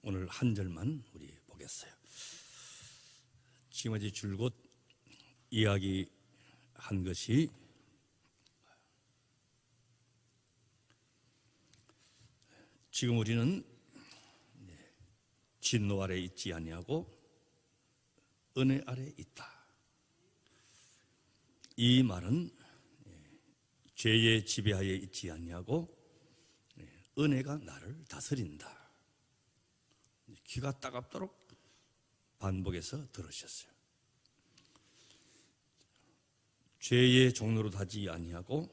오늘 한 절만 우리 보겠어요. 지금까지 줄곧 이야기한 것이 지금 우리는 진노 아래 있지 아니하고 은혜 아래 있다. 이 말은 죄의 지배하에 있지 아니하고 은혜가 나를 다스린다. 귀가 따갑도록 반복해서 들으셨어요. 죄의 종로로 하지 아니하고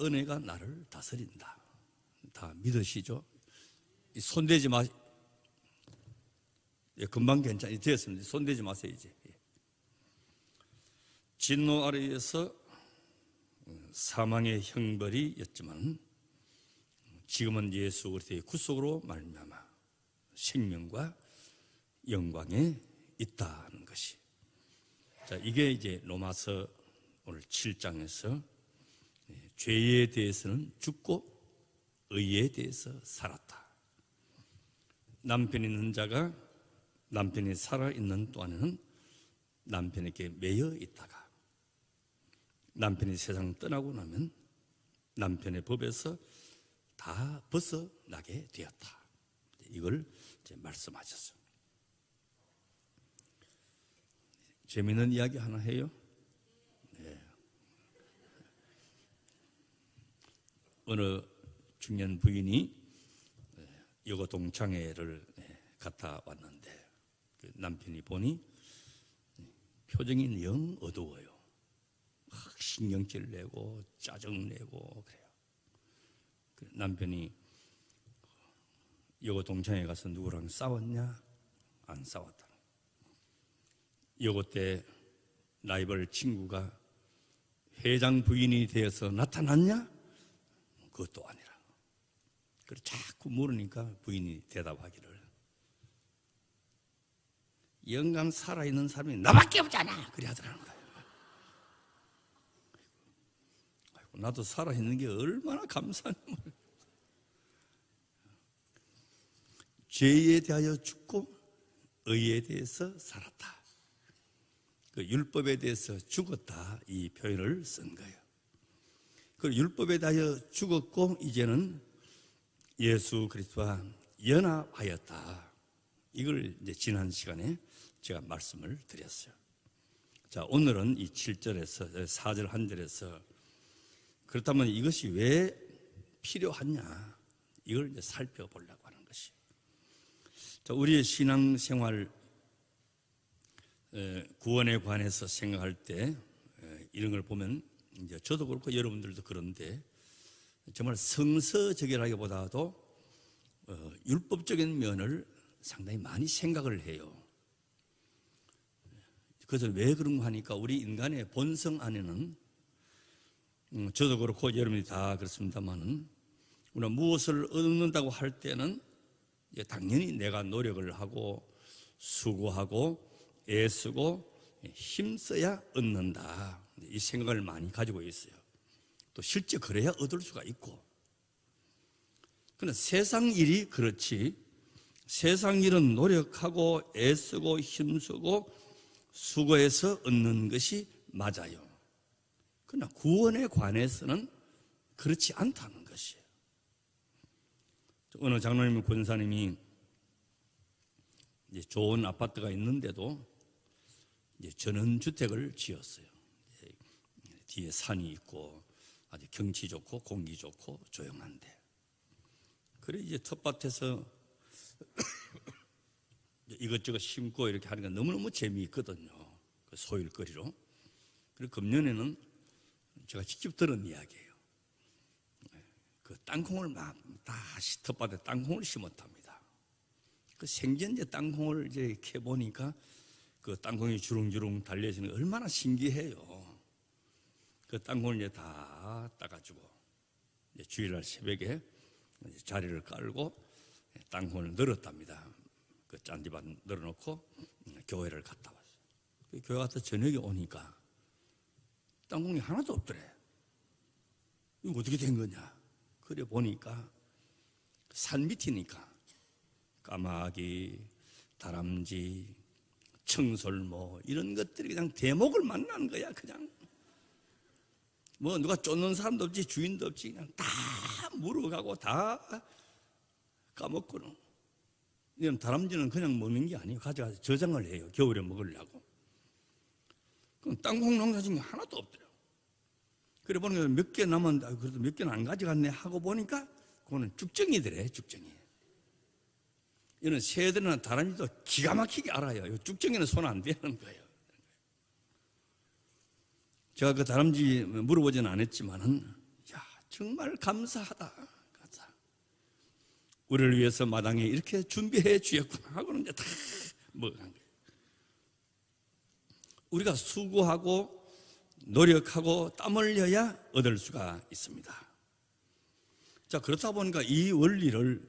은혜가 나를 다스린다. 다 믿으시죠? 손대지 마. 금방 괜찮이 되었습니다. 손대지 마세요 이제. 진노 아래에서 사망의 형벌이었지만 지금은 예수 그리스도의 구속으로 말미암아 생명과 영광에 있다는 것이. 자, 이게 이제 로마서 오늘 7장에서 죄에 대해서는 죽고 의에 대해서 살았다. 남편 있는 자가 남편이 살아있는 동안에는 남편에게 매여 있다가 남편이 세상 떠나고 나면 남편의 법에서 다 벗어나게 되었다. 이걸 이제 말씀하셨어요. 재미있는 이야기 하나 해요. 네. 어느 중년 부인이 여고 동창회를 갔다 왔는데 남편이 보니 표정이 영 어두워요. 막 신경질 내고 짜증 내고 그래요. 남편이 여고 동창회 가서 누구랑 싸웠냐? 안 싸웠다. 여고 때 라이벌 친구가 회장 부인이 되어서 나타났냐? 그것도 아니라. 그래서 자꾸 물으니까 부인이 대답하기를 영감 살아있는 사람이 나밖에 없잖아. 그래 하더라는 거예요. 아이고, 나도 살아있는 게 얼마나 감사한 말. 죄에 대하여 죽고 의에 대해서 살았다. 그 율법에 대해서 죽었다. 이 표현을 쓴 거예요. 그 율법에 대하여 죽었고 이제는 예수 그리스도와 연합하였다. 이걸 이제 지난 시간에 제가 말씀을 드렸어요. 자, 오늘은 이 7절에서 4절 한 절에서 그렇다면 이것이 왜 필요하냐? 이걸 이제 살펴보려고 하는 것이. 자, 우리의 신앙생활 구원에 관해서 생각할 때 이런 걸 보면 이제 저도 그렇고 여러분들도 그런데 정말 성서적이라기보다도 율법적인 면을 상당히 많이 생각을 해요. 그래서 왜 그런가 하니까 우리 인간의 본성 안에는 저도 그렇고 여러분이 다 그렇습니다만은 우리가 무엇을 얻는다고 할 때는 당연히 내가 노력을 하고 수고하고 애쓰고 힘써야 얻는다. 이 생각을 많이 가지고 있어요. 또 실제 그래야 얻을 수가 있고. 그런데 세상 일이 그렇지 세상 일은 노력하고 애쓰고 힘쓰고 수고해서 얻는 것이 맞아요. 그러나 구원에 관해서는 그렇지 않다는 것이에요. 어느 장로님 권사님이 이제 좋은 아파트가 있는데도 이제 전원주택을 지었어요. 뒤에 산이 있고 아주 경치 좋고 공기 좋고 조용한데. 그래 이제 텃밭에서 이것저것 심고 이렇게 하는 게 너무너무 재미있거든요. 그 소일거리로. 그리고 금년에는 제가 직접 들은 이야기예요. 그 땅콩을 막 다시 텃밭에 땅콩을 심었답니다. 그 생전제 땅콩을 이제 캐보니까 그 땅콩이 주렁주렁 달려지는 게 얼마나 신기해요. 그 땅콩을 이제 다 따가지고 이제 주일날 새벽에 자리를 깔고 땅콩을 널었답니다. 그 짠디밭 널어놓고 교회를 갔다 왔어요. 그 교회 가서 저녁에 오니까 땅콩이 하나도 없더래. 이거 어떻게 된 거냐? 그래 보니까 산 밑이니까 까마귀, 다람쥐, 청설모 이런 것들이 그냥 대목을 만나는 거야. 그냥 뭐 누가 쫓는 사람도 없지 주인도 없지 그냥 다 물어가고 다 까먹고는. 이런 다람쥐는 그냥 먹는 게 아니에요. 가져가서 저장을 해요. 겨울에 먹으려고. 그럼 땅콩 농사 중에 하나도 없더라고. 그래 보니까 몇 개 남았는데 그래도 몇 개는 안 가져갔네 하고 보니까 그거는 죽정이더래. 죽정이. 이런 새들이나 다람쥐도 기가 막히게 알아요. 죽정이는 손 안 대는 거예요. 제가 그 다람쥐 물어보지는 않았지만은, 야, 정말 감사하다. 우리를 위해서 마당에 이렇게 준비해 주셨구나 하고는 이제 다 먹어간 거예요. 우리가 수고하고 노력하고 땀 흘려야 얻을 수가 있습니다. 자, 그렇다 보니까 이 원리를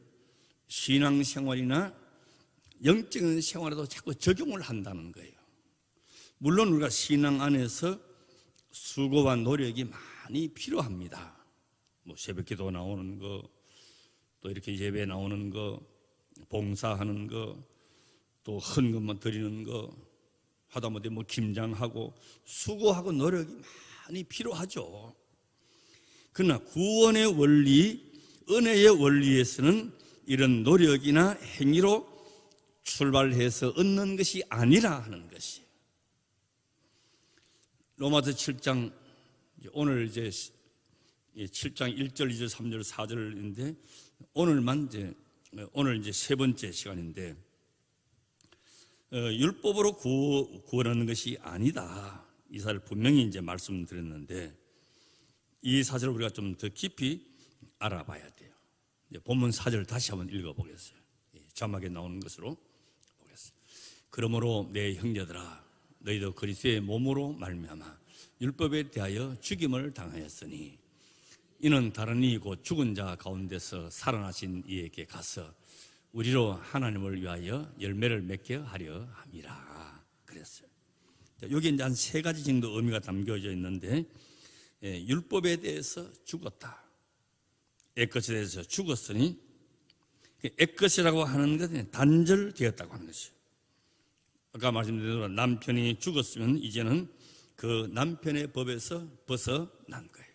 신앙생활이나 영적인 생활에도 자꾸 적용을 한다는 거예요. 물론 우리가 신앙 안에서 수고와 노력이 많이 필요합니다. 뭐 새벽기도 나오는 거, 또 이렇게 예배 나오는 거, 봉사하는 거, 또 헌금만 드리는 거, 하다못해 뭐 김장하고 수고하고 노력이 많이 필요하죠. 그러나 구원의 원리, 은혜의 원리에서는 이런 노력이나 행위로 출발해서 얻는 것이 아니라 하는 것이. 로마서 7장, 오늘 이제 7장 1절, 2절, 3절, 4절인데 오늘 이제 세 번째 시간인데, 율법으로 구원하는 것이 아니다. 이 사실을 분명히 이제 말씀드렸는데, 이 사실을 우리가 좀 더 깊이 알아봐야 돼요. 이제 본문 4절 다시 한번 읽어보겠어요. 자막에 나오는 것으로 보겠어요. 그러므로 내 형제들아, 너희도 그리스도의 몸으로 말미암아 율법에 대하여 죽임을 당하였으니 이는 다른 이 곧 죽은 자 가운데서 살아나신 이에게 가서 우리로 하나님을 위하여 열매를 맺게 하려 함이라 그랬어요. 여기 이제 한 세 가지 정도 의미가 담겨져 있는데, 율법에 대해서 죽었다. 옛것에 대해서 죽었으니, 옛것이라고 하는 것은 단절되었다고 하는 것이에요. 아까 말씀드린 대로 남편이 죽었으면 이제는 그 남편의 법에서 벗어난 거예요.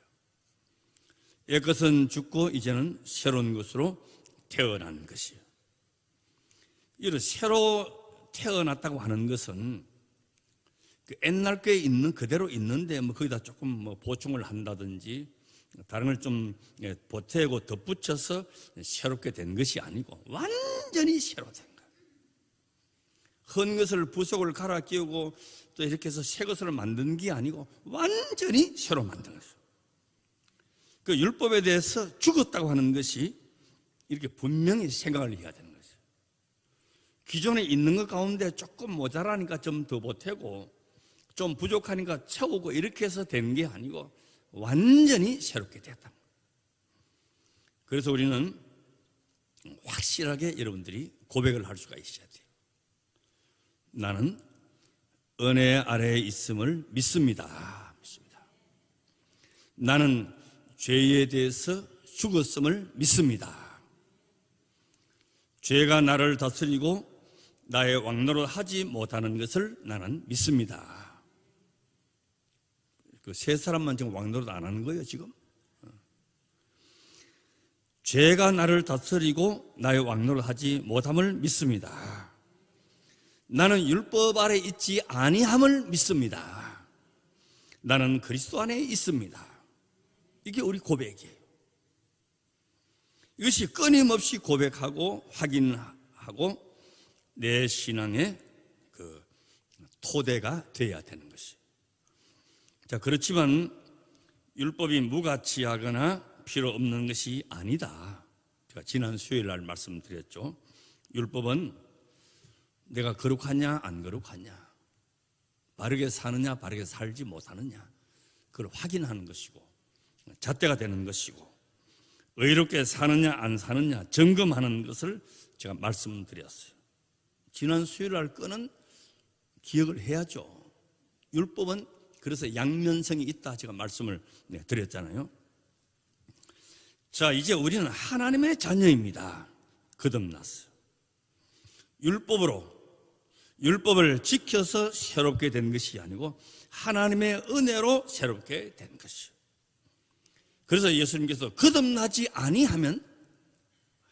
옛것은 죽고 이제는 새로운 것으로 태어난 것이에요. 이런 새로 태어났다고 하는 것은 그 옛날 게 있는 그대로 있는데 뭐 거기다 조금 뭐 보충을 한다든지 다른 걸 좀 보태고 덧붙여서 새롭게 된 것이 아니고 완전히 새로 된 거예요. 헌 것을 부속을 갈아 끼우고 또 이렇게 해서 새 것을 만든 게 아니고 완전히 새로 만든 것이에요. 그 율법에 대해서 죽었다고 하는 것이 이렇게 분명히 생각을 해야 되는 것이에요. 기존에 있는 것 가운데 조금 모자라니까 좀 더 보태고 좀 부족하니까 채우고 이렇게 해서 된 게 아니고 완전히 새롭게 됐다. 그래서 우리는 확실하게 여러분들이 고백을 할 수가 있어야 돼요. 나는 은혜 아래에 있음을 믿습니다. 나는 죄에 대해서 죽었음을 믿습니다. 죄가 나를 다스리고 나의 왕노릇 하지 못하는 것을 나는 믿습니다. 그 세 사람만 지금 왕노릇 안 하는 거예요, 지금. 죄가 나를 다스리고 나의 왕노릇 하지 못함을 믿습니다. 나는 율법 아래 있지 아니함을 믿습니다. 나는 그리스도 안에 있습니다. 이게 우리 고백이에요. 이것이 끊임없이 고백하고 확인하고 내 신앙의 그 토대가 되어야 되는 것이에요. 자, 그렇지만 율법이 무가치하거나 필요 없는 것이 아니다. 제가 지난 수요일 날 말씀드렸죠. 율법은 내가 거룩하냐 안 거룩하냐, 바르게 사느냐 바르게 살지 못하느냐, 그걸 확인하는 것이고 잣대가 되는 것이고, 의롭게 사느냐 안 사느냐 점검하는 것을 제가 말씀드렸어요. 지난 수요일 날 거는 기억을 해야죠. 율법은 그래서 양면성이 있다 제가 말씀을 드렸잖아요. 자, 이제 우리는 하나님의 자녀입니다. 거듭났어요. 율법을 지켜서 새롭게 된 것이 아니고 하나님의 은혜로 새롭게 된 것이요. 그래서 예수님께서 거듭나지 아니하면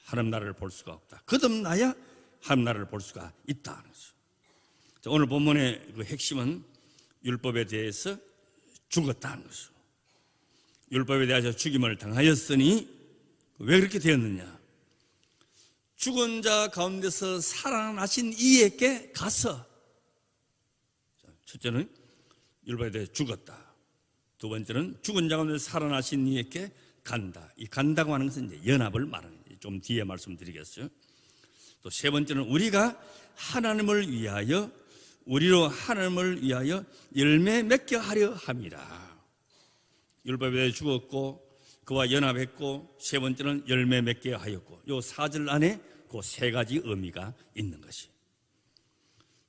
하나님 나라를 볼 수가 없다. 거듭나야 하나님 나라를 볼 수가 있다는 거죠. 오늘 본문의 그 핵심은 율법에 대해서 죽었다는 거죠. 율법에 대해서 죽임을 당하였으니 왜 그렇게 되었느냐? 죽은 자 가운데서 살아나신 이에게 가서, 첫째는 율법에 대해 죽었다. 두 번째는 죽은 자 가운데 살아나신 이에게 간다. 이 간다고 하는 것은 이제 연합을 말하는 거예요. 좀 뒤에 말씀드리겠어요. 또 세 번째는 우리가 하나님을 위하여, 우리로 하나님을 위하여 열매 맺게 하려 함이라. 율법에 대해 죽었고 그와 연합했고, 세 번째는 열매 맺게 하였고, 요 4절 안에 그 세 가지 의미가 있는 것이,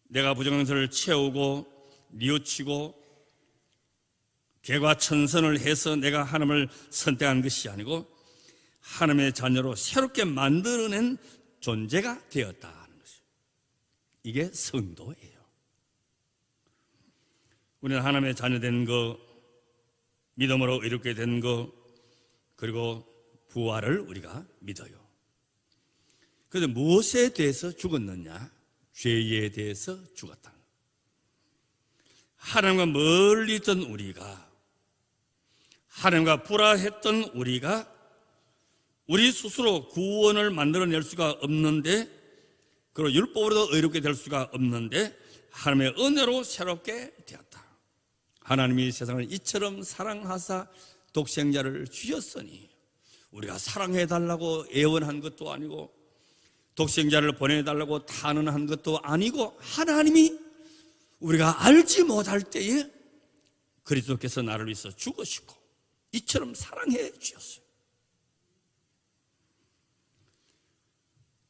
내가 부정성을 채우고 뉘우치고 개과천선을 해서 내가 하나님을 선택한 것이 아니고 하나님의 자녀로 새롭게 만들어낸 존재가 되었다 하는 것이죠. 이게 성도예요. 우리는 하나님의 자녀 된 거, 믿음으로 이롭게 된 거, 그리고 부활을 우리가 믿어요. 그런데 무엇에 대해서 죽었느냐? 죄에 대해서 죽었다. 하나님과 멀리 있던 우리가, 하나님과 불화했던 우리가 우리 스스로 구원을 만들어낼 수가 없는데, 그리고 율법으로도 의롭게 될 수가 없는데 하나님의 은혜로 새롭게 되었다. 하나님이 세상을 이처럼 사랑하사 독생자를 주셨으니, 우리가 사랑해달라고 애원한 것도 아니고 독생자를 보내달라고 탄원한 것도 아니고, 하나님이 우리가 알지 못할 때에 그리스도께서 나를 위해서 죽으시고 이처럼 사랑해 주셨어요.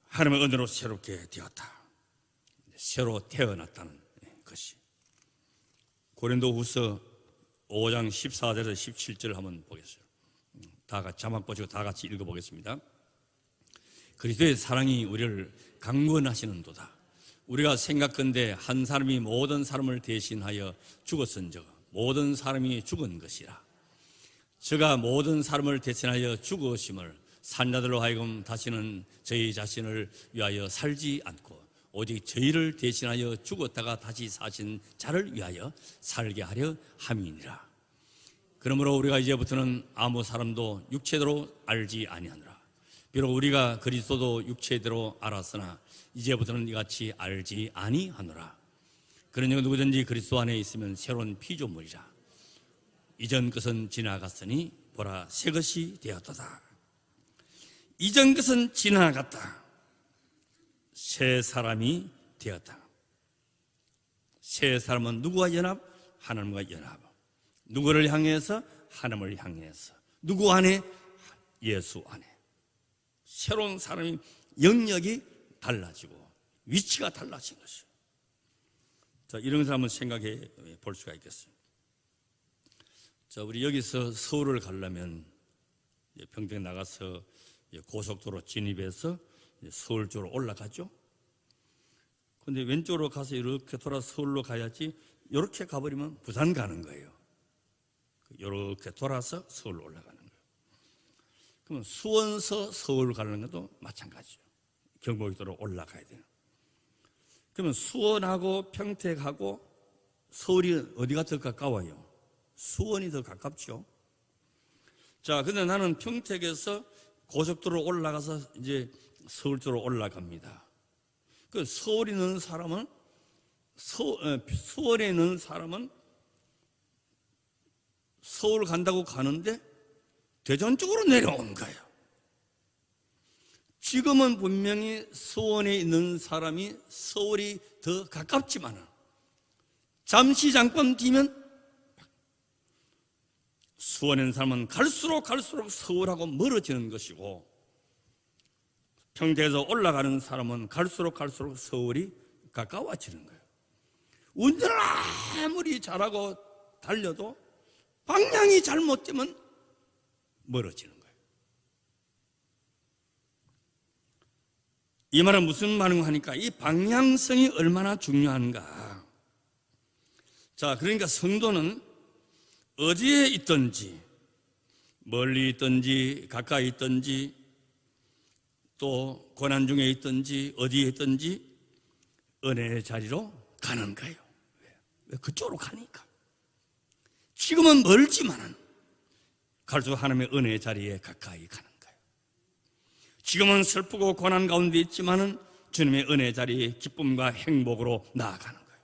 하나님의 은혜로 새롭게 되었다. 새로 태어났다는 것이. 고린도후서 5장 14절에서 17절 한번 보겠어요. 다 같이 자막 보시고 다 같이 읽어보겠습니다. 그리스도의 사랑이 우리를 강권하시는도다. 우리가 생각건대 한 사람이 모든 사람을 대신하여 죽었은즉 모든 사람이 죽은 것이라. 저가 모든 사람을 대신하여 죽으심을 산자들로 하여금 다시는 저희 자신을 위하여 살지 않고 오직 저희를 대신하여 죽었다가 다시 사신 자를 위하여 살게 하려 함이니라. 그러므로 우리가 이제부터는 아무 사람도 육체대로 알지 아니하노라. 비록 우리가 그리스도도 육체대로 알았으나 이제부터는 이같이 알지 아니하노라. 그러니 누구든지 그리스도 안에 있으면 새로운 피조물이라. 이전 것은 지나갔으니 보라 새 것이 되었도다. 이전 것은 지나갔다. 새 사람이 되었다. 새 사람은 누구와 연합? 하나님과 연합. 누구를 향해서? 하나님을 향해서. 누구 안에? 예수 안에. 새로운 사람이 영역이 달라지고 위치가 달라진 것이죠. 자, 이런 것을 한번 생각해 볼 수가 있겠어요. 자, 우리 여기서 서울을 가려면 평택 나가서 고속도로 진입해서 서울 쪽으로 올라가죠. 근데 왼쪽으로 가서 이렇게 돌아 서울로 가야지, 이렇게 가버리면 부산 가는 거예요. 이렇게 돌아서 서울로 올라가는 거예요. 그러면 수원서 서울 가는 것도 마찬가지죠. 경부고속도로 올라가야 돼요. 그러면 수원하고 평택하고 서울이 어디가 더 가까워요? 수원이 더 가깝죠. 자, 근데 나는 평택에서 고속도로 올라가서 이제 서울 쪽으로 올라갑니다. 그 서울에 있는 사람은 수원에 있는 사람은 서울 간다고 가는데 대전 쪽으로 내려온 거예요. 지금은 분명히 수원에 있는 사람이 서울이 더 가깝지만 잠시 잠깐 뒤면 수원에 있는 사람은 갈수록 서울하고 멀어지는 것이고, 평택에서 올라가는 사람은 갈수록 서울이 가까워지는 거예요. 운전을 아무리 잘하고 달려도 방향이 잘못되면 멀어지는 거예요. 이 말은 무슨 말인가 하니까 이 방향성이 얼마나 중요한가. 자, 그러니까 성도는 어디에 있든지, 멀리 있든지 가까이 있든지 또 고난 중에 있든지 어디에 있든지 은혜의 자리로 가는 거예요. 왜? 그쪽으로 가니까. 지금은 멀지만은 갈수록 하나님의 은혜의 자리에 가까이 가는 거예요. 지금은 슬프고 고난 가운데 있지만은 주님의 은혜의 자리에 기쁨과 행복으로 나아가는 거예요.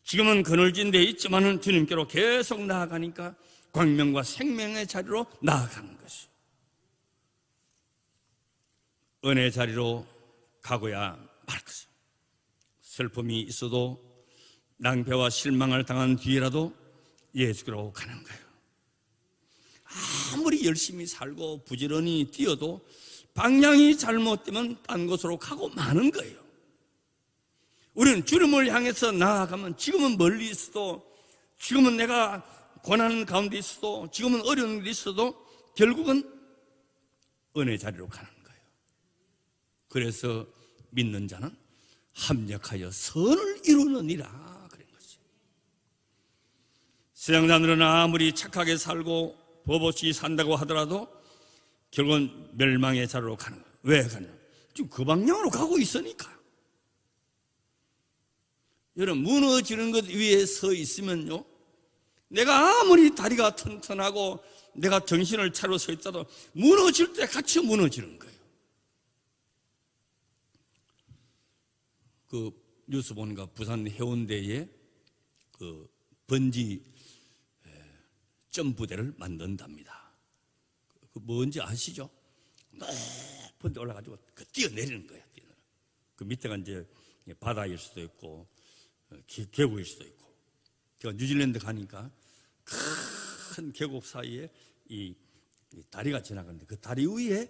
지금은 그늘진 데 있지만은 주님께로 계속 나아가니까 광명과 생명의 자리로 나아가는 것이. 은혜의 자리로 가고야 말 것이요. 슬픔이 있어도 낭패와 실망을 당한 뒤에라도 예수께로 가는 거예요. 아무리 열심히 살고 부지런히 뛰어도 방향이 잘못되면 딴 곳으로 가고 마는 거예요. 우리는 주님을 향해서 나아가면 지금은 멀리 있어도, 지금은 내가 고난 가운데 있어도, 지금은 어려운 일이 있어도 결국은 은혜의 자리로 가는 거예요. 그래서 믿는 자는 합력하여 선을 이루느니라 그런 거죠. 세상 사람들은 아무리 착하게 살고 법 없이 산다고 하더라도 결국은 멸망의 자리로 가는 거예요. 왜 가냐? 지금 그 방향으로 가고 있으니까. 여러분, 무너지는 것 위에 서 있으면요, 내가 아무리 다리가 튼튼하고 내가 정신을 차려 서 있다도 무너질 때 같이 무너지는 거예요. 그 뉴스 보니까 부산 해운대에 그 번지 점프대를 만든답니다. 그 뭔지 아시죠? 높은 데 올라가지고 그 뛰어내리는 거예요. 그 밑에가 이제 바다일 수도 있고 계곡일 수도 있고. 제가 뉴질랜드 가니까 큰 계곡 사이에 이 다리가 지나가는데 그 다리 위에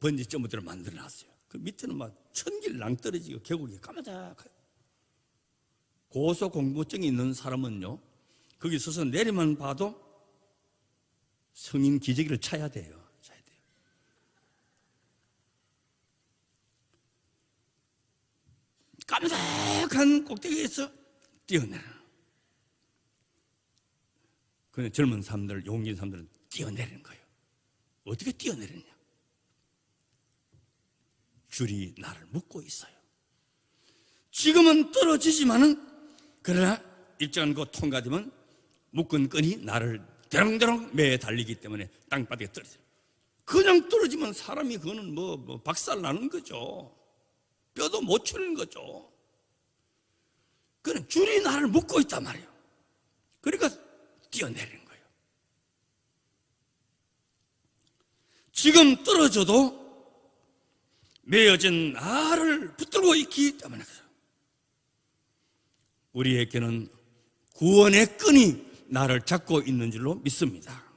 번지 점프대를 만들어 놨어요. 그 밑에는 막 천길 낭떠러지고 계곡이 까마득해요. 고소공포증이 있는 사람은요, 거기 서서 내리만 봐도 성인 기저귀를 차야 돼요. 까마득한 꼭대기에서 뛰어내려. 그런데 젊은 사람들, 용기 있는 사람들은 뛰어내리는 거예요. 어떻게 뛰어내리냐? 줄이 나를 묶고 있어요. 지금은 떨어지지만은, 그러나 일정한 곳 통과되면 묶은 끈이 나를 대롱대롱 매에 달리기 때문에 땅바닥에 떨어져요. 그냥 떨어지면 사람이 그거는 뭐 박살 나는 거죠. 뼈도 못 추는 거죠. 그는 줄이 나를 묶고 있단 말이에요. 그러니까 뛰어내리는 거예요. 지금 떨어져도 매어진 나를 붙들고 있기 때문에 그래요. 우리에게는 구원의 끈이 나를 잡고 있는 줄로 믿습니다.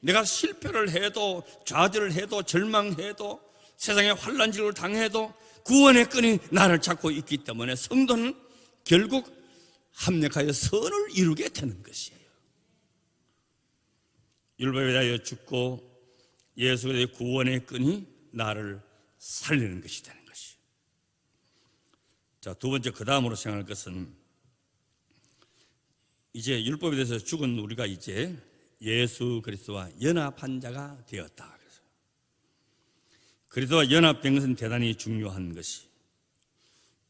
내가 실패를 해도, 좌절을 해도, 절망해도, 세상에 환난질을 당해도 구원의 끈이 나를 잡고 있기 때문에 성도는 결국 합력하여 선을 이루게 되는 것이에요. 율법에 대하여 죽고 예수 그리스도의 구원의 끈이 나를 살리는 것이 되는 것이에요. 자, 두 번째, 그 다음으로 생각할 것은, 이제 율법에 대해서 죽은 우리가 이제 예수 그리스도와 연합한 자가 되었다. 그리스도와 연합된 것은 대단히 중요한 것이,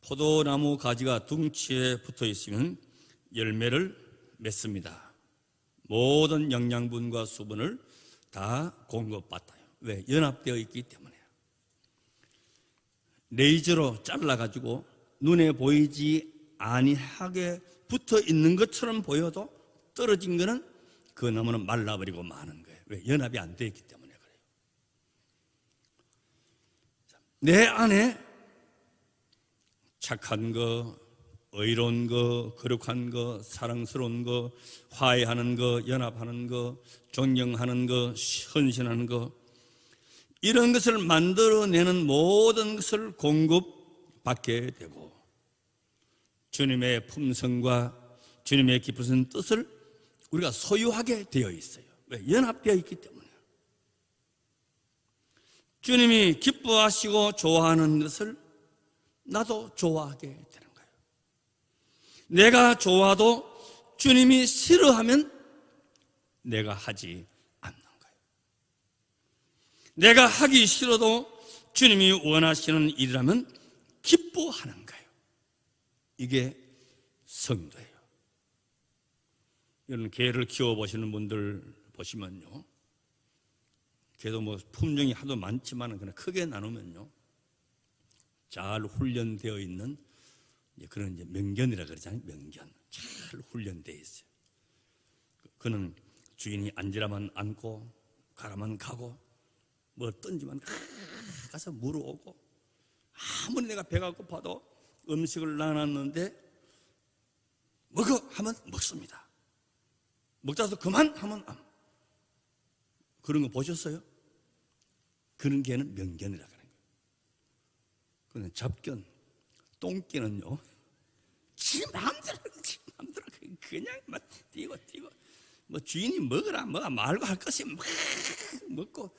포도나무 가지가 둥치에 붙어 있으면 열매를 맺습니다. 모든 영양분과 수분을 다 공급받아요. 왜? 연합되어 있기 때문에요. 레이저로 잘라가지고 눈에 보이지 아니하게 붙어 있는 것처럼 보여도 떨어진 거는 그 나무는 말라버리고 마는 거예요. 왜? 연합이 안 되어 있기 때문에 그래요. 내 안에 착한 거, 의로운 거, 거룩한 거, 사랑스러운 거, 화해하는 거, 연합하는 거, 존경하는 거, 헌신하는 거, 이런 것을 만들어내는 모든 것을 공급받게 되고 주님의 품성과 주님의 깊으신 뜻을 우리가 소유하게 되어 있어요. 왜? 연합되어 있기 때문에. 주님이 기뻐하시고 좋아하는 것을 나도 좋아하게 되는 거예요. 내가 좋아도 주님이 싫어하면 내가 하지 않는 거예요. 내가 하기 싫어도 주님이 원하시는 일이라면 기뻐하는 거예요. 이게 성도예요. 이런 개를 키워보시는 분들 보시면요, 개도 뭐 품종이 하도 많지만 그냥 크게 나누면요, 잘 훈련되어 있는 그런 이제 명견이라 그러잖아요. 명견. 잘 훈련되어 있어요. 그는 주인이 앉으라면 앉고 가라면 가고 뭐 던지면 가서 물어오고, 아무리 내가 배가 고파도 음식을 놔놨는데 먹어 하면 먹습니다. 먹다도 그만 하면 안. 그런 거 보셨어요? 그런 개는 명견이라 그래요. 그런데 잡견, 똥개는요, 지 마음대로 그냥 막 뛰고 뭐 주인이 먹으라 뭐 말고 할 것이 막 먹고.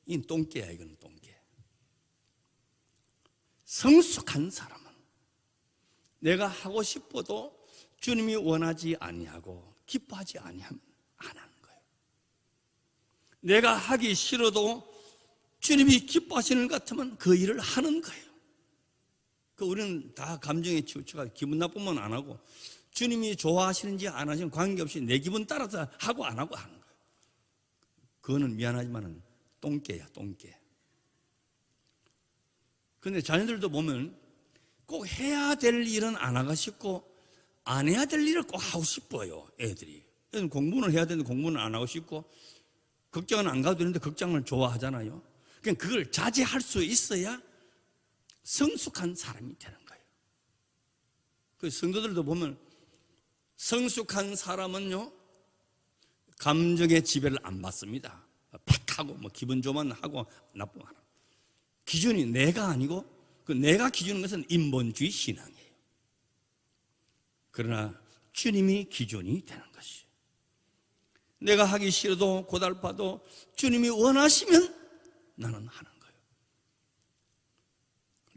이 똥개야. 이건 똥개. 성숙한 사람은 내가 하고 싶어도 주님이 원하지 아니하고 기뻐하지 아니하면 안 하는 거예요. 내가 하기 싫어도 주님이 기뻐하시는 것 같으면 그 일을 하는 거예요. 우리는 다 감정에 치우쳐가 기분 나쁘면 안 하고, 주님이 좋아하시는지 안 하시는지 관계없이 내 기분 따라서 하고 안 하고 하는 거예요. 그거는 미안하지만은 똥개야, 똥개. 그런데 자녀들도 보면 꼭 해야 될 일은 안 하고 싶고 안 해야 될 일을 꼭 하고 싶어요. 애들이 공부는 해야 되는데 공부는 안 하고 싶고, 극장은 안 가도 되는데 극장을 좋아하잖아요. 그러니까 그걸 자제할 수 있어야 성숙한 사람이 되는 거예요. 그 성도들도 보면 성숙한 사람은요, 감정의 지배를 안 받습니다. 팍 하고 뭐 기분 좋으면 하고 나쁘면 하고. 기준이 내가 아니고 그 내가 기준인 것은 인본주의 신앙이에요. 그러나 주님이 기준이 되는 것이에요. 내가 하기 싫어도 고달파도 주님이 원하시면 나는 하는 거예요.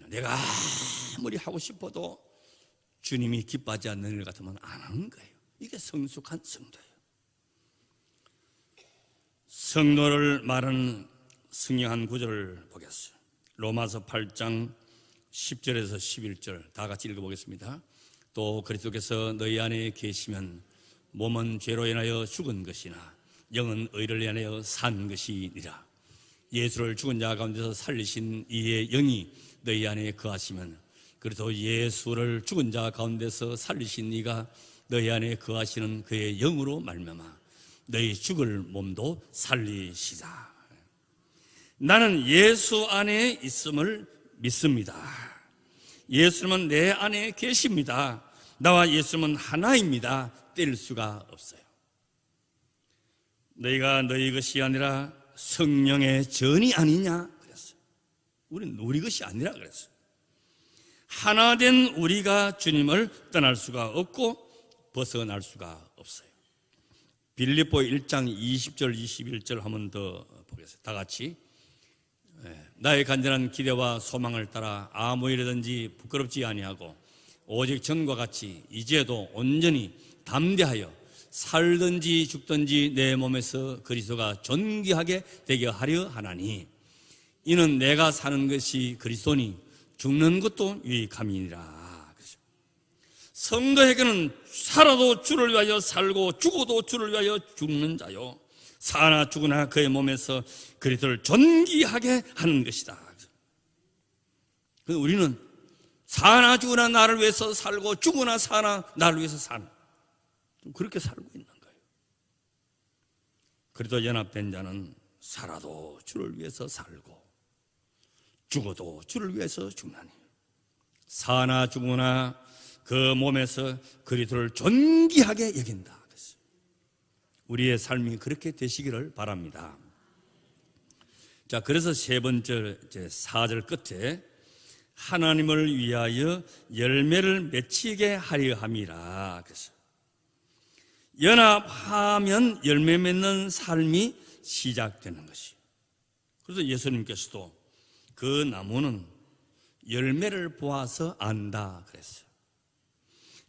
내가 아무리 하고 싶어도 주님이 기뻐하지 않는 일 같으면 안 하는 거예요. 이게 성숙한 성도예요. 성도를 말하는 승리한 구절을 보겠어요. 로마서 8장 10절에서 11절 다 같이 읽어보겠습니다. 또 그리스도께서 너희 안에 계시면 몸은 죄로 인하여 죽은 것이나 영은 의를 인하여 산 것이니라. 예수를 죽은 자 가운데서 살리신 이의 영이 너희 안에 거하시면, 그래서 예수를 죽은 자 가운데서 살리신 이가 너희 안에 거하시는 그의 영으로 말미암아 너희 죽을 몸도 살리시다. 나는 예수 안에 있음을 믿습니다. 예수님은 내 안에 계십니다. 나와 예수님은 하나입니다. 뗄 수가 없어요. 너희가 너희 것이 아니라 성령의 전이 아니냐 그랬어요. 우리는 우리 것이 아니라 그랬어요. 하나 된 우리가 주님을 떠날 수가 없고 벗어날 수가 없어요. 빌립보 1장 20절 21절 한번 더 보겠습니다. 다 같이. 나의 간절한 기대와 소망을 따라 아무 일이든지 부끄럽지 아니하고 오직 전과 같이 이제도 온전히 담대하여 살든지 죽든지 내 몸에서 그리스도가 존귀하게 되게 하려 하나니, 이는 내가 사는 것이 그리스도니 죽는 것도 유익함이니라. 성도에게는 살아도 주를 위하여 살고 죽어도 주를 위하여 죽는 자요, 사나 죽으나 그의 몸에서 그리스도를 존귀하게 하는 것이다. 우리는 사나 죽으나 나를 위해서 살고 죽으나 사나 나를 위해서 사는, 그렇게 살고 있는 거예요. 그래도 연합된 자는 살아도 주를 위해서 살고 죽어도 주를 위해서 죽나니 사나 죽으나 그 몸에서 그리스도를 존귀하게 여긴다. 우리의 삶이 그렇게 되시기를 바랍니다. 자, 그래서 세 번째 4절 끝에 하나님을 위하여 열매를 맺히게 하려 함이라. 그래서 연합하면 열매 맺는 삶이 시작되는 것이. 그래서 예수님께서도 그 나무는 열매를 보아서 안다 그랬어요.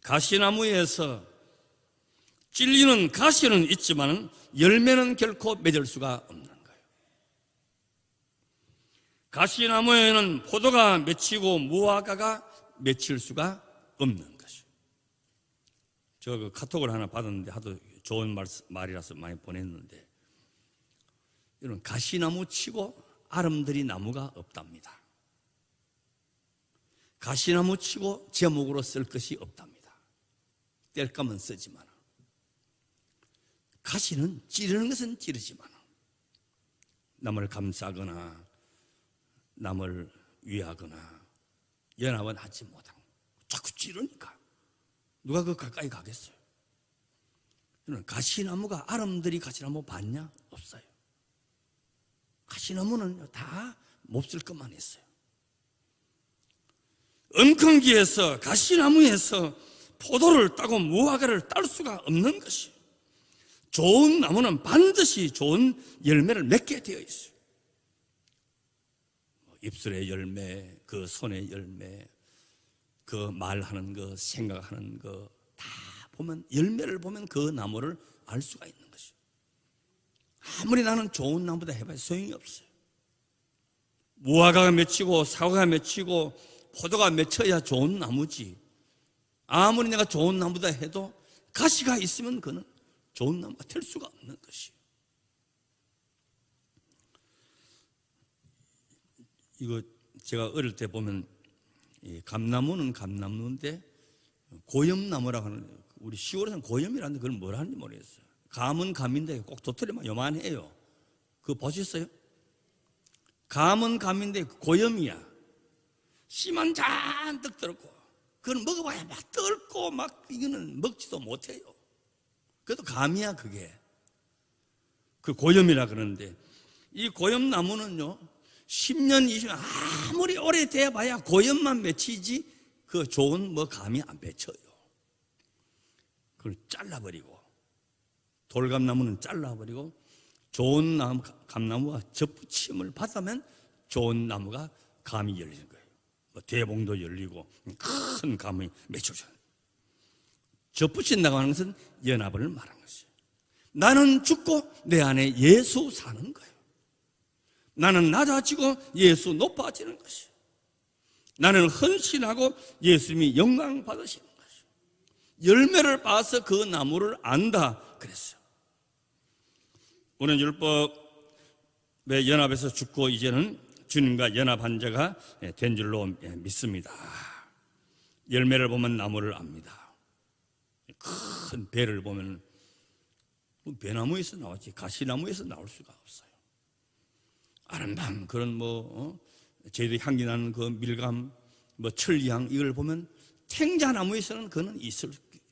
가시나무에서 찔리는 가시는 있지만 열매는 결코 맺을 수가 없는 거예요. 가시나무에는 포도가 맺히고 무화과가 맺힐 수가 없는 것이요. 제가 그 카톡을 하나 받았는데 하도 좋은 말이라서 많이 보냈는데, 이런 가시나무 치고 아름드리 나무가 없답니다. 가시나무 치고 제목으로 쓸 것이 없답니다. 뗄 거면 쓰지만, 가시는 찌르는 것은 찌르지만 남을 감싸거나 남을 위하거나 연합은 하지 못하고 자꾸 찌르니까 누가 그 가까이 가겠어요? 가시나무가 아름드리 가시나무 봤냐? 없어요. 가시나무는 다 몹쓸 것만 있어요. 엉겅기에서 가시나무에서 포도를 따고 무화과를 딸 수가 없는 것이, 좋은 나무는 반드시 좋은 열매를 맺게 되어 있어요. 입술의 열매, 그 손의 열매, 그 말하는 거, 생각하는 거 다 보면, 열매를 보면 그 나무를 알 수가 있는 것이요. 아무리 나는 좋은 나무다 해봐야 소용이 없어요. 무화과가 맺히고 사과가 맺히고 포도가 맺혀야 좋은 나무지, 아무리 내가 좋은 나무다 해도 가시가 있으면 그는 좋은 나무가 될 수가 없는 것이에요. 이거 제가 어릴 때 보면, 감나무는 감나무인데 고염나무라고 하는, 우리 시골에서는 고염이라는데 그걸 뭐라 하는지 모르겠어요. 감은 감인데 꼭 도토리만 요만해요. 그거 보셨어요? 감은 감인데 고염이야. 씨만 잔뜩 들었고, 그건 먹어봐야 막 뜰고 막, 이거는 먹지도 못해요. 그래도 감이야 그게. 그 고염이라 그러는데, 이 고염나무는요 10년 20년 아무리 오래 돼봐야 고염만 맺히지 그 좋은 뭐 감이 안 맺혀요. 그걸 잘라버리고, 돌감나무는 잘라버리고 좋은 나무, 감나무가 접붙임을 받으면 좋은 나무가 감이 열리는 거예요. 뭐 대봉도 열리고 큰 감이 맺혀져요. 접붙인다고 하는 것은 연합을 말하는 것이에요. 나는 죽고 내 안에 예수 사는 거예요. 나는 낮아지고 예수 높아지는 것이에요. 나는 헌신하고 예수님이 영광 받으시는 것이에요. 열매를 봐서 그 나무를 안다 그랬어요. 우리는 율법의 연합에서 죽고 이제는 주님과 연합한 자가 된 줄로 믿습니다. 열매를 보면 나무를 압니다. 큰 배를 보면 배나무에서 나왔지 가시나무에서 나올 수가 없어요. 아름다운 그런 제도 향기 나는 그 밀감, 천리향, 이걸 보면 탱자나무에서는 그는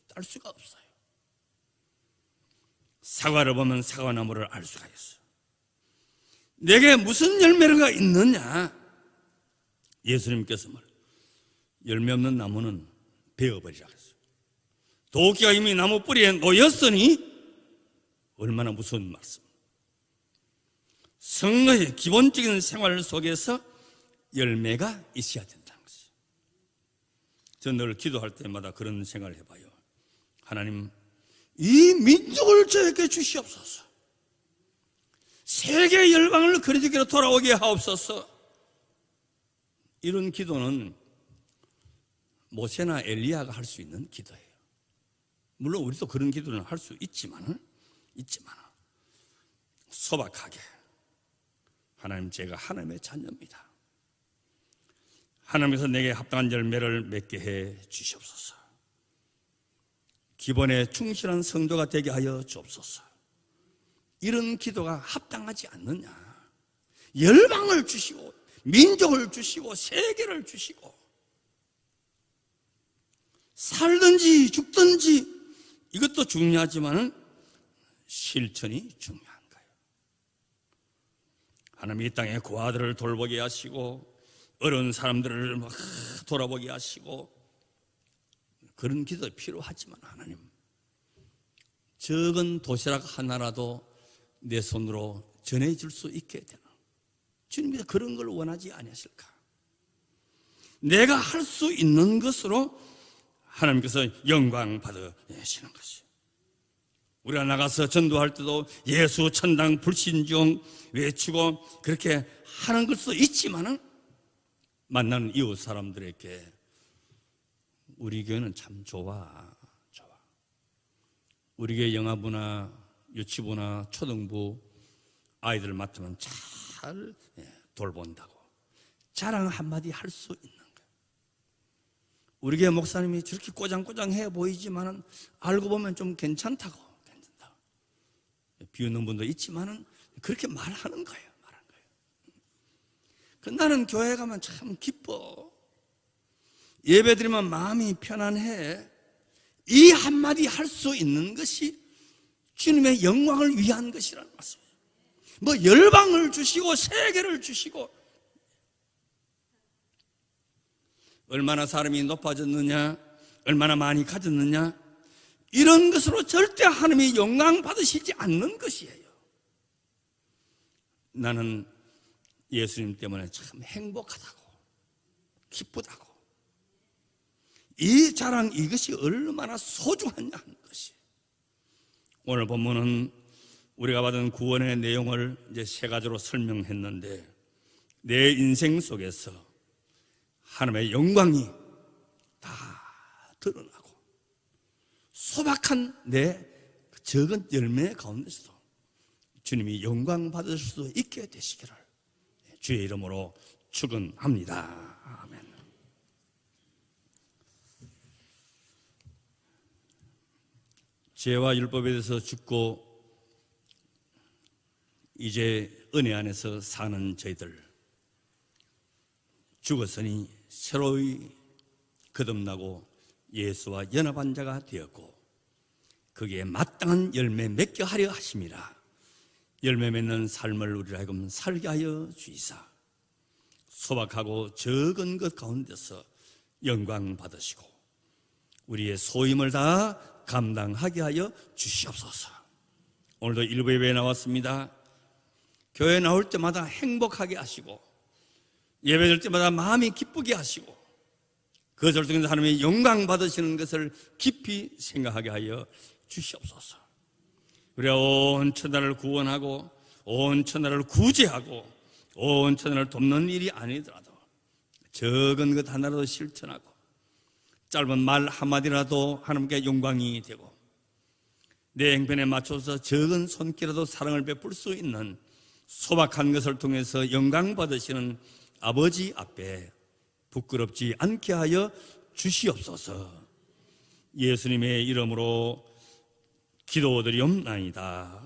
딸 수가 없어요. 사과를 보면 사과나무를 알 수가 있어요. 내게 무슨 열매가 있느냐? 예수님께서 열매 없는 나무는 베어버리라 그랬어요. 도끼가 이미 나무 뿌리에 놓였으니, 얼마나 무서운 말씀. 성도의 기본적인 생활 속에서 열매가 있어야 된다는 것이에요. 저는 늘 기도할 때마다 그런 생각을 해봐요. 하나님, 이 민족을 저에게 주시옵소서. 세계 열방을 그리스도께로 돌아오게 하옵소서. 이런 기도는 모세나 엘리야가 할 수 있는 기도예요. 물론 우리도 그런 기도는 할 수 있지만 소박하게, 하나님, 제가 하나님의 자녀입니다. 하나님께서 내게 합당한 열매를 맺게 해 주시옵소서. 기본에 충실한 성도가 되게 하여 주옵소서. 이런 기도가 합당하지 않느냐? 열방을 주시고 민족을 주시고 세계를 주시고 살든지 죽든지 이것도 중요하지만 실천이 중요한 거예요. 하나님 이 땅에 고아들을 돌보게 하시고 어려운 사람들을 막 돌아보게 하시고 그런 기도 필요하지만 하나님, 적은 도시락 하나라도 내 손으로 전해줄 수 있게 되는, 주님께서 그런 걸 원하지 아니하실까? 내가 할 수 있는 것으로 하나님께서 영광 받으시는 것이에요. 우리가 나가서 전도할 때도 예수 천당 불신종 외치고 그렇게 하는 것도 있지만은 만나는 이웃 사람들에게 우리 교회는 참 좋아. 우리 교회 영아부나 유치부나 초등부 아이들 맡으면 잘 돌본다고 자랑 한마디 할 수 있는 거예요. 우리 교회 목사님이 저렇게 꼬장꼬장해 보이지만은 알고 보면 좀 괜찮다고 비웃는 분도 있지만은 그렇게 말하는 거예요. 나는 교회 가면 참 기뻐. 예배 드리면 마음이 편안해. 이 한마디 할 수 있는 것이 주님의 영광을 위한 것이라는 말씀이에요. 뭐 열방을 주시고 세계를 주시고 얼마나 사람이 높아졌느냐, 얼마나 많이 가졌느냐, 이런 것으로 절대 하나님이 영광 받으시지 않는 것이에요. 나는 예수님 때문에 참 행복하다고, 기쁘다고. 이 자랑, 이것이 얼마나 소중하냐 하는 것이. 오늘 본문은 우리가 받은 구원의 내용을 이제 세 가지로 설명했는데, 내 인생 속에서 하나님의 영광이 다 드러나고 소박한 내 적은 열매 가운데서도 주님이 영광 받으실 수 있게 되시기를 주의 이름으로 축원합니다. 아멘. 죄와 율법에 대해서 죽고 이제 은혜 안에서 사는 저희들, 죽었으니 새로이 거듭나고 예수와 연합한 자가 되었고 거기에 마땅한 열매 맺게 하려 하심이라. 열매 맺는 삶을 우리로 하여금 살게 하여 주이사 소박하고 적은 것 가운데서 영광 받으시고 우리의 소임을 다 감당하게 하여 주시옵소서. 오늘도 일부 예배에 나왔습니다. 교회 나올 때마다 행복하게 하시고 예배 드릴 때마다 마음이 기쁘게 하시고 그것을 통해서 하나님의 영광 받으시는 것을 깊이 생각하게 하여 주시옵소서. 우리가 온 천하를 구원하고 온 천하를 구제하고 온 천하를 돕는 일이 아니더라도 적은 것 하나라도 실천하고 짧은 말 한마디라도 하나님께 영광이 되고 내 행편에 맞춰서 적은 손길라도 사랑을 베풀 수 있는 소박한 것을 통해서 영광 받으시는 아버지 앞에 부끄럽지 않게 하여 주시옵소서. 예수님의 이름으로 기도드리옵나이다.